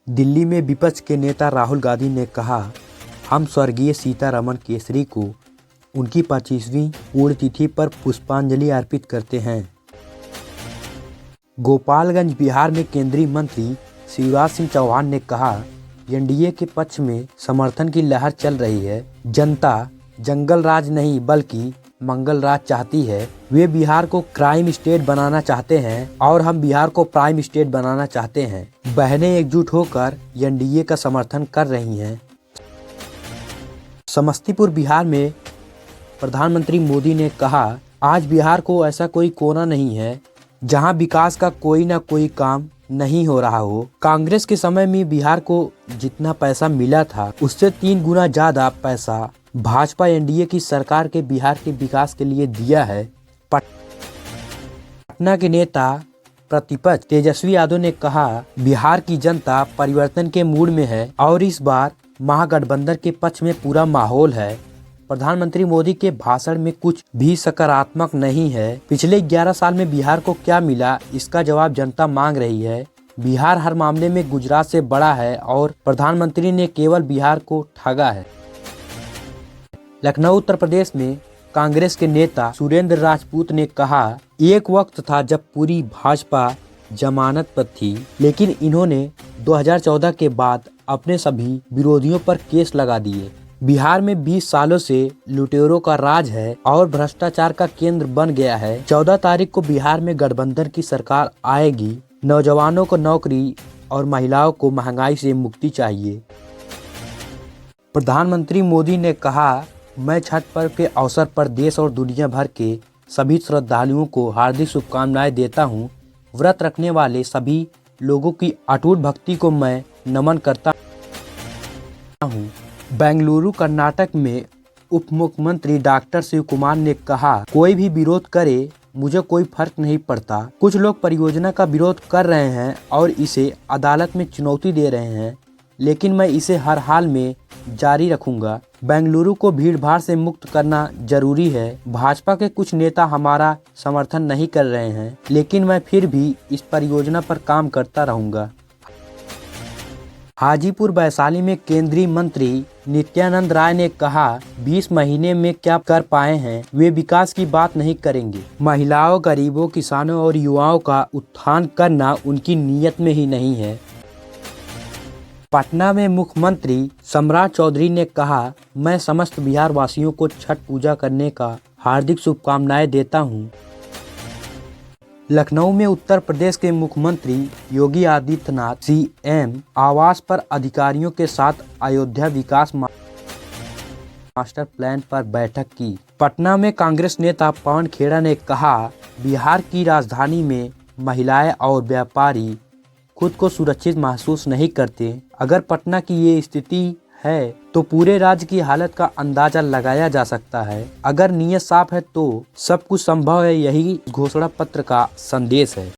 दिल्ली में विपक्ष के नेता राहुल गांधी ने कहा, हम स्वर्गीय सीतारमण केसरी को उनकी 25वीं पुण्यतिथि पर पुष्पांजलि अर्पित करते हैं। गोपालगंज बिहार में केंद्रीय मंत्री शिवराज सिंह चौहान ने कहा, एनडीए के पक्ष में समर्थन की लहर चल रही है। जनता जंगल राज नहीं बल्कि मंगल राज चाहती है। वे बिहार को क्राइम स्टेट बनाना चाहते हैं और हम बिहार को प्राइम स्टेट बनाना चाहते हैं। बहनें एकजुट होकर एनडीए का समर्थन कर रही हैं। समस्तीपुर बिहार में प्रधानमंत्री मोदी ने कहा, आज बिहार को ऐसा कोई कोना नहीं है जहां विकास का कोई ना कोई काम नहीं हो रहा हो। कांग्रेस के समय में बिहार को जितना पैसा मिला था उससे 3 गुना ज्यादा पैसा भाजपा एनडीए की सरकार के बिहार के विकास के लिए दिया है। पटना के नेता प्रतिपक्ष तेजस्वी यादव ने कहा, बिहार की जनता परिवर्तन के मूड में है और इस बार महागठबंधन के पक्ष में पूरा माहौल है। प्रधानमंत्री मोदी के भाषण में कुछ भी सकारात्मक नहीं है। पिछले 11 साल में बिहार को क्या मिला, इसका जवाब जनता मांग रही है। बिहार हर मामले में गुजरात से बड़ा है और प्रधानमंत्री ने केवल बिहार को ठगा है। लखनऊ उत्तर प्रदेश में कांग्रेस के नेता सुरेंद्र राजपूत ने कहा, एक वक्त था जब पूरी भाजपा जमानत पर थी, लेकिन इन्होंने 2014 के बाद अपने सभी विरोधियों पर केस लगा दिए। बिहार में 20 सालों से लुटेरों का राज है और भ्रष्टाचार का केंद्र बन गया है। 14 तारीख को बिहार में गठबंधन की सरकार आएगी। नौजवानों को नौकरी और महिलाओं को महंगाई से मुक्ति चाहिए। प्रधानमंत्री मोदी ने कहा, मैं छठ पर्व के अवसर पर देश और दुनिया भर के सभी श्रद्धालुओं को हार्दिक शुभकामनाएं देता हूं। व्रत रखने वाले सभी लोगों की अटूट भक्ति को मैं नमन करता हूं। बेंगलुरु कर्नाटक में उप मुख्यमंत्री डॉक्टर शिव कुमार ने कहा, कोई भी विरोध करे मुझे कोई फर्क नहीं पड़ता। कुछ लोग परियोजना का विरोध कर रहे हैं और इसे अदालत में चुनौती दे रहे हैं, लेकिन मैं इसे हर हाल में जारी रखूंगा। बेंगलुरु को भीड़-भाड़ से मुक्त करना जरूरी है। भाजपा के कुछ नेता हमारा समर्थन नहीं कर रहे हैं, लेकिन मैं फिर भी इस परियोजना पर काम करता रहूंगा। हाजीपुर वैशाली में केंद्रीय मंत्री नित्यानंद राय ने कहा, 20 महीने में क्या कर पाए हैं, वे विकास की बात नहीं करेंगे। महिलाओं, गरीबों, किसानों और युवाओं का उत्थान करना उनकी नीयत में ही नहीं है। पटना में मुख्यमंत्री सम्राट चौधरी ने कहा, मैं समस्त बिहार वासियों को छठ पूजा करने का हार्दिक शुभकामनाएं देता हूं। लखनऊ में उत्तर प्रदेश के मुख्यमंत्री योगी आदित्यनाथ सीएम आवास पर अधिकारियों के साथ अयोध्या विकास मास्टर प्लान पर बैठक की। पटना में कांग्रेस नेता पवन खेड़ा ने कहा, बिहार की राजधानी में महिलाएं और व्यापारी खुद को सुरक्षित महसूस नहीं करते। अगर पटना की ये स्थिति है तो पूरे राज्य की हालत का अंदाजा लगाया जा सकता है। अगर नीयत साफ है तो सब कुछ संभव है। यही घोषणा पत्र का संदेश है।